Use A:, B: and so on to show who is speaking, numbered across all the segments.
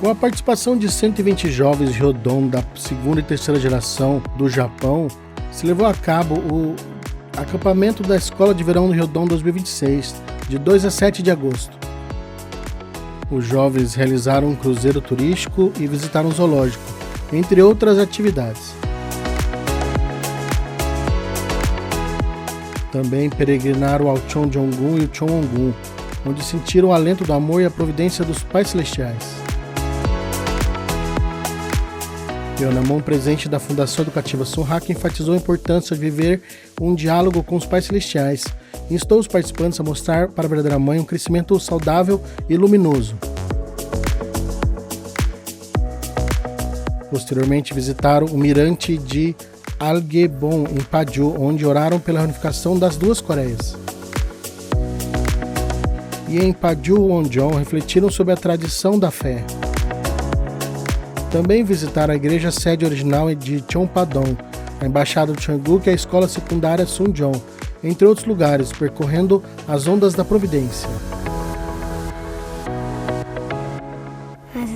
A: Com a participação de 120 jovens Ryodon da segunda e terceira geração do Japão, se levou a cabo o acampamento da Escola de Verão do Ryodon 2026, de 2 a 7 de agosto. Os jovens realizaram um cruzeiro turístico e visitaram um zoológico, entre outras atividades. Também peregrinaram ao Chonjongun e o Chongongun, onde sentiram o alento do amor e a providência dos pais celestiais. Yeonamon, presidente da Fundação Educativa Sunhak, enfatizou a importância de viver um diálogo com os pais celestiais e instou os participantes a mostrar para a verdadeira mãe um crescimento saudável e luminoso. Posteriormente visitaram o mirante de Algebon, em Paju, onde oraram pela reunificação das duas Coreias. E em Paju Wonjeon refletiram sobre a tradição da fé. Também visitaram a igreja sede original de Chonpadong, a embaixada do Changguk e a escola secundária Sunjeon, entre outros lugares, percorrendo as ondas da providência.
B: まず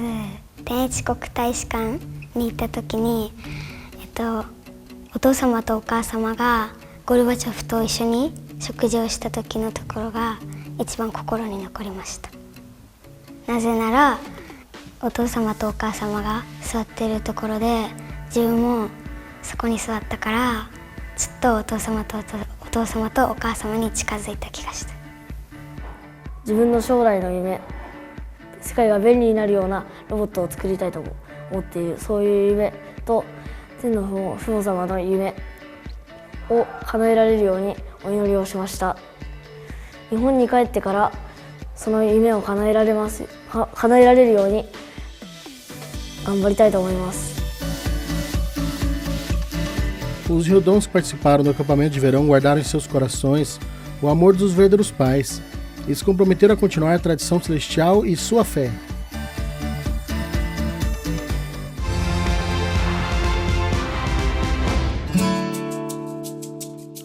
B: 天一国大使館に行った時に、お父様とお母様がゴルバチョフと一緒に食事をした時のところが一番心に残りました。なぜならお父様とお母様が座っているところで自分もそこに座ったから、ずっとお父様とお母様に近づいた気がした。
C: 自分の将来の夢、世界が便利になるようなロボットを作りたいと思っている、そういう夢と天の父母様の夢を叶えられるようにお祈りをしました。日本に帰ってからその夢を叶えられるように頑張りたいと思います。
A: Os Ryodons que participaram do acampamento de verão guardaram em seus corações o amor dos verdadeiros pais e se comprometeram a continuar a tradição celestial e sua fé.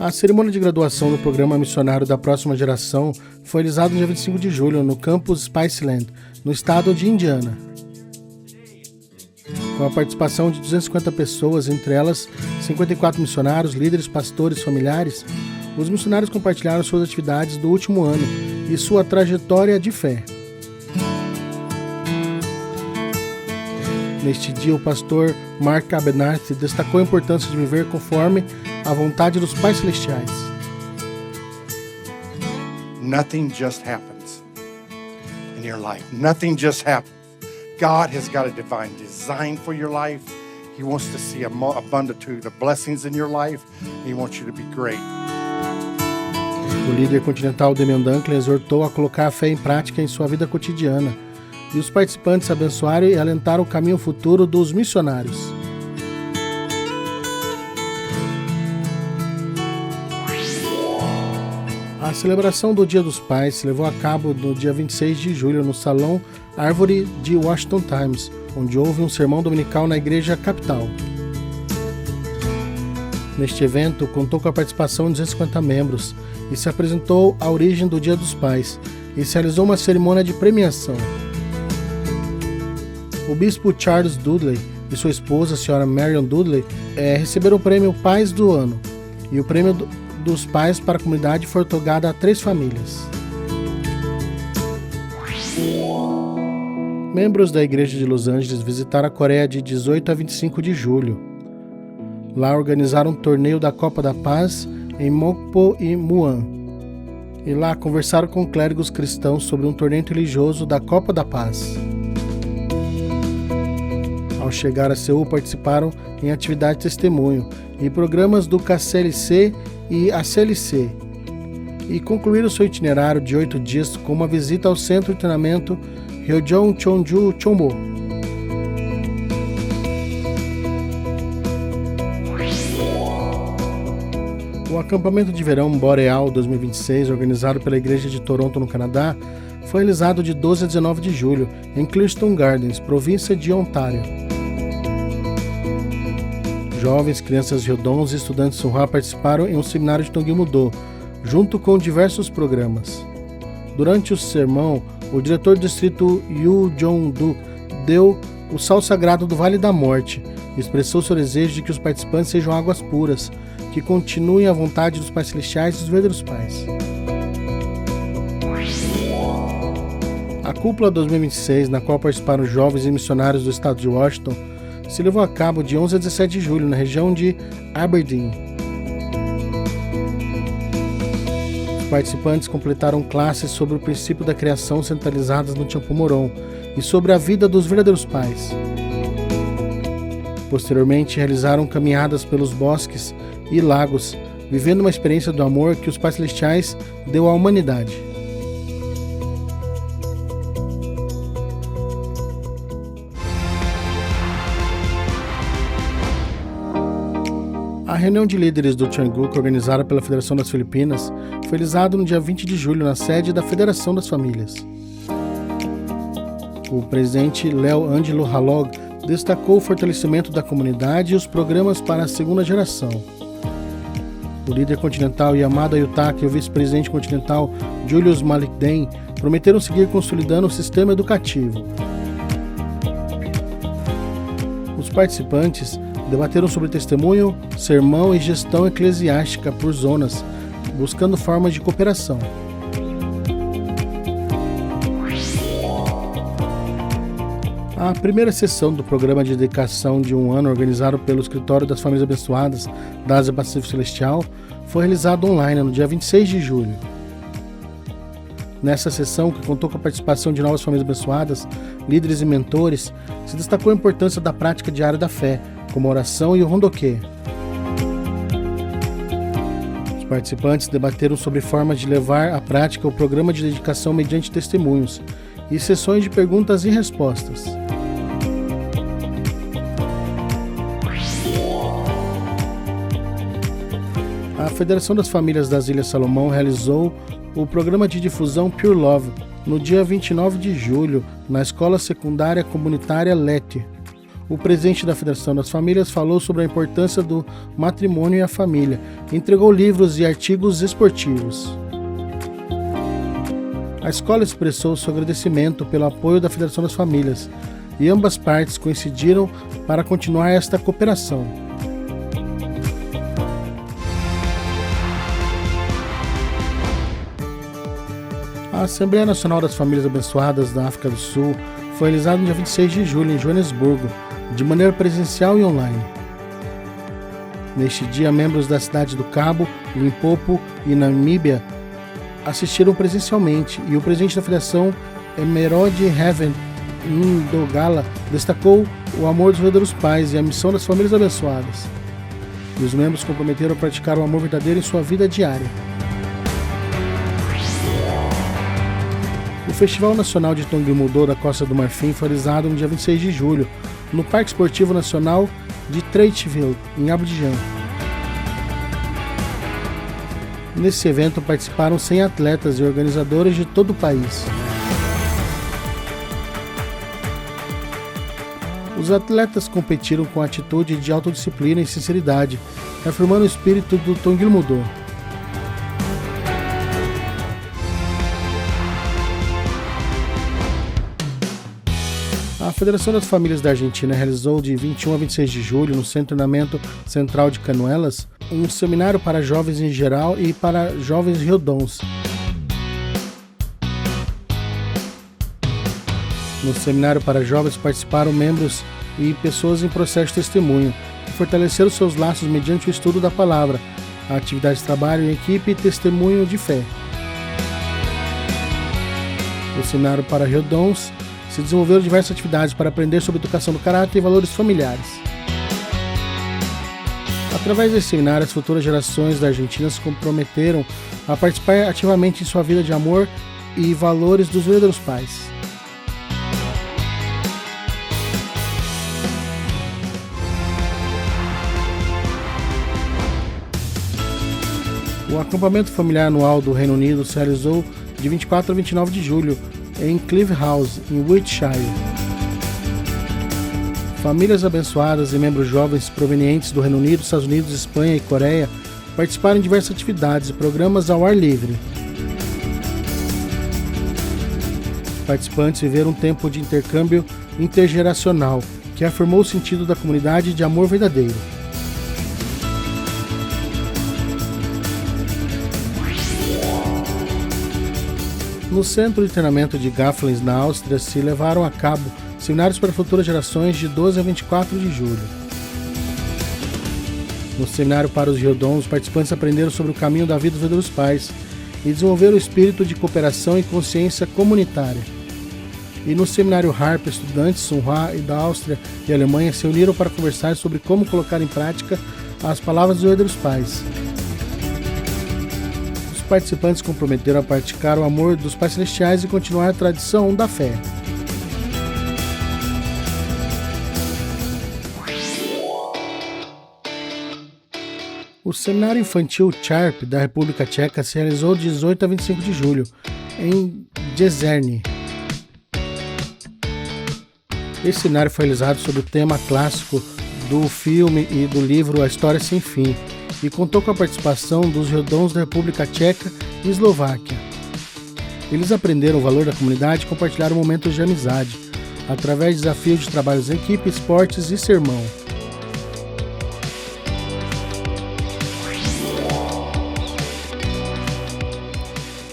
A: A cerimônia de graduação do programa missionário da próxima geração foi realizada no dia 25 de julho no campus Spiceland, no estado de Indiana. Com a participação de 250 pessoas, entre elas 54 missionários, líderes, pastores, familiares, os missionários compartilharam suas atividades do último ano e sua trajetória de fé. Neste dia, o pastor Mark Abernathy destacou a importância de viver conforme a vontade dos pais celestiais.
D: Nothing just happens in your life. Nothing just happens. God has got a divine design for your life. He wants to see an abundance of blessings in your life. He wants you to be great.
A: O líder continental Damian Dunkley exortou a colocar a fé em prática em sua vida cotidiana, e os participantes abençoaram e alentaram o caminho futuro dos missionários. A celebração do Dia dos Pais se levou a cabo no dia 26 de julho no Salão Árvore de Washington Times, onde houve um sermão dominical na igreja capital. Neste evento, contou com a participação de 250 membros e se apresentou a origem do Dia dos Pais e se realizou uma cerimônia de premiação. O bispo Charles Dudley e sua esposa, a senhora Marion Dudley, receberam o prêmio Pais do Ano, e o prêmio dos pais para a comunidade foi otorgado a 3 famílias. Membros da Igreja de Los Angeles visitaram a Coreia de 18 a 25 de julho. Lá organizaram um torneio da Copa da Paz em Mokpo e Muan. E lá conversaram com clérigos cristãos sobre um torneio religioso da Copa da Paz. Ao chegar a Seul, participaram em atividade de testemunho e programas do KCLC e ACLC, e concluíram seu itinerário de 8 dias com uma visita ao centro de treinamento Ryojong Chonju Chombo. O acampamento de verão Boreal 2026, organizado pela Igreja de Toronto, no Canadá, foi realizado de 12 a 19 de julho em Clearston Gardens, província de Ontário. Jovens, crianças Ryodons e estudantes Sunhwa participaram em um seminário de Tongil-Mudo, junto com diversos programas. Durante o sermão, o diretor do distrito Yoo Jong-duk deu o sal sagrado do Vale da Morte e expressou seu desejo de que os participantes sejam águas puras, que continuem à vontade dos pais celestiais e dos verdadeiros pais. A cúpula 2026, na qual participaram jovens e missionários do estado de Washington, se levou a cabo de 11 a 17 de julho, na região de Aberdeen. Os participantes completaram classes sobre o princípio da criação centralizadas no Tempo Moron e sobre a vida dos verdadeiros pais. Posteriormente, realizaram caminhadas pelos bosques e lagos, vivendo uma experiência do amor que os pais celestiais deu à humanidade. A reunião de líderes do Tianguk, organizada pela Federação das Filipinas, foi realizada no dia 20 de julho na sede da Federação das Famílias. O presidente Leo Angelo Halog destacou o fortalecimento da comunidade e os programas para a segunda geração. O líder continental Yamada Yutaka e o vice-presidente continental Julius Malikden prometeram seguir consolidando o sistema educativo. Os participantes debateram sobre testemunho, sermão e gestão eclesiástica por zonas, buscando formas de cooperação. A primeira sessão do programa de dedicação de um ano, organizado pelo Escritório das Famílias Abençoadas da Ásia Pacífico Celestial, foi realizada online no dia 26 de julho. Nessa sessão, que contou com a participação de novas famílias abençoadas, líderes e mentores, se destacou a importância da prática diária da fé, como a oração e o rondoquê. Os participantes debateram sobre formas de levar à prática o programa de dedicação mediante testemunhos e sessões de perguntas e respostas. A Federação das Famílias das Ilhas Salomão realizou o programa de difusão Pure Love no dia 29 de julho, na Escola Secundária Comunitária Lete. O presidente da Federação das Famílias falou sobre a importância do matrimônio e a família, entregou livros e artigos esportivos. A escola expressou seu agradecimento pelo apoio da Federação das Famílias e ambas partes coincidiram para continuar esta cooperação. A Assembleia Nacional das Famílias Abençoadas da África do Sul foi realizada no dia 26 de julho em Joanesburgo, de maneira presencial e online. Neste dia, membros da cidade do Cabo, Limpopo e Namíbia assistiram presencialmente e o presidente da Federação, Emerode Heaven Ndogala, destacou o amor dos verdadeiros pais e a missão das famílias abençoadas. E os membros comprometeram a praticar o amor verdadeiro em sua vida diária. O Festival Nacional de Tongilmudô da Costa do Marfim foi realizado no dia 26 de julho, no Parque Esportivo Nacional de Treatville, em Abidjan. Nesse evento participaram 100 atletas e organizadores de todo o país. Os atletas competiram com atitude de autodisciplina e sinceridade, afirmando o espírito do Tongilmudô. A Federação das Famílias da Argentina realizou de 21 a 26 de julho, no Centro de Treinamento Central de Canuelas, um seminário para jovens em geral e para jovens riodons. No seminário para jovens participaram membros e pessoas em processo de testemunho, que fortaleceram seus laços mediante o estudo da palavra, a atividade de trabalho em equipe e testemunho de fé. No seminário para riodons, se desenvolveram diversas atividades para aprender sobre educação do caráter e valores familiares. Através desse seminário, as futuras gerações da Argentina se comprometeram a participar ativamente em sua vida de amor e valores dos verdadeiros pais. O acampamento familiar anual do Reino Unido se realizou de 24 a 29 de julho, em Clive House, em Wiltshire. Famílias abençoadas e membros jovens provenientes do Reino Unido, Estados Unidos, Espanha e Coreia participaram de diversas atividades e programas ao ar livre. Os participantes viveram um tempo de intercâmbio intergeracional, que afirmou o sentido da comunidade de amor verdadeiro. No Centro de Treinamento de Gaffeln, na Áustria, se levaram a cabo seminários para futuras gerações de 12 a 24 de julho. No seminário para os Ryodon, os participantes aprenderam sobre o caminho da vida dos verdadeiros pais e desenvolveram o espírito de cooperação e consciência comunitária. E no seminário Harp, estudantes Sunhwa e da Áustria e Alemanha se uniram para conversar sobre como colocar em prática as palavras dos verdadeiros pais. Os participantes se comprometeram a praticar o amor dos pais celestiais e continuar a tradição da fé. O Seminário Infantil Charp da República Tcheca se realizou de 18 a 25 de julho, em Jezerny. Esse seminário foi realizado sob o tema clássico do filme e do livro A História Sem Fim e contou com a participação dos Ryodons da República Tcheca e Eslováquia. Eles aprenderam o valor da comunidade e compartilharam momentos de amizade, através de desafios de trabalhos em equipe, esportes e sermão.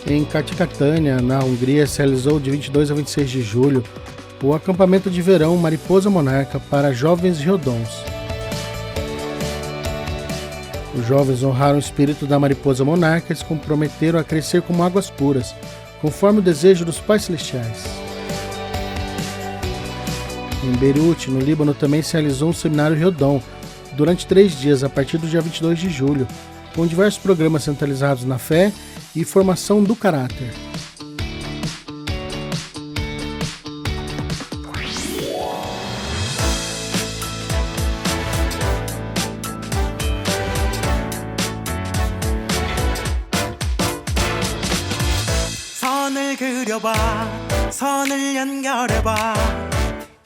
A: Em Kártyakátania, na Hungria, se realizou de 22 a 26 de julho o acampamento de verão Mariposa Monarca para jovens Ryodons. Os jovens honraram o espírito da Mariposa Monarca e se comprometeram a crescer como águas puras, conforme o desejo dos pais celestiais. Em Beirute, no Líbano, também se realizou um seminário Ryodon durante 3 dias, a partir do dia 22 de julho, com diversos programas centralizados na fé e formação do caráter.
E: 선을 그려봐 선을 연결해봐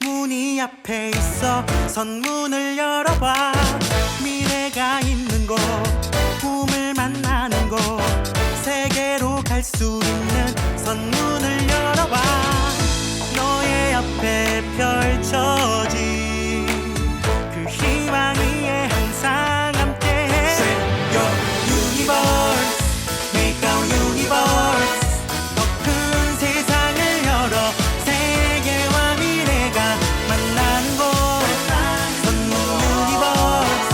E: 문이 앞에 있어 선문을 열어봐 미래가 있는 곳 꿈을 만나는 곳 세계로 갈 수 있는 선문을 열어봐 너의 앞에 펼쳐진 그 희망 위에 항상 함께해 Set your universe Make our universe 더 큰 세상을 열어 세계와 미래가 만나는 곳 선문 유니버스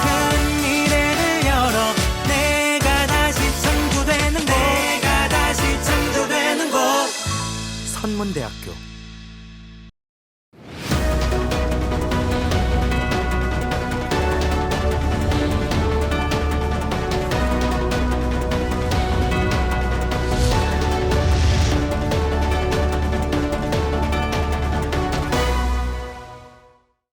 E: 큰 미래를 열어 내가 다시 창조되는 곳 선문대학교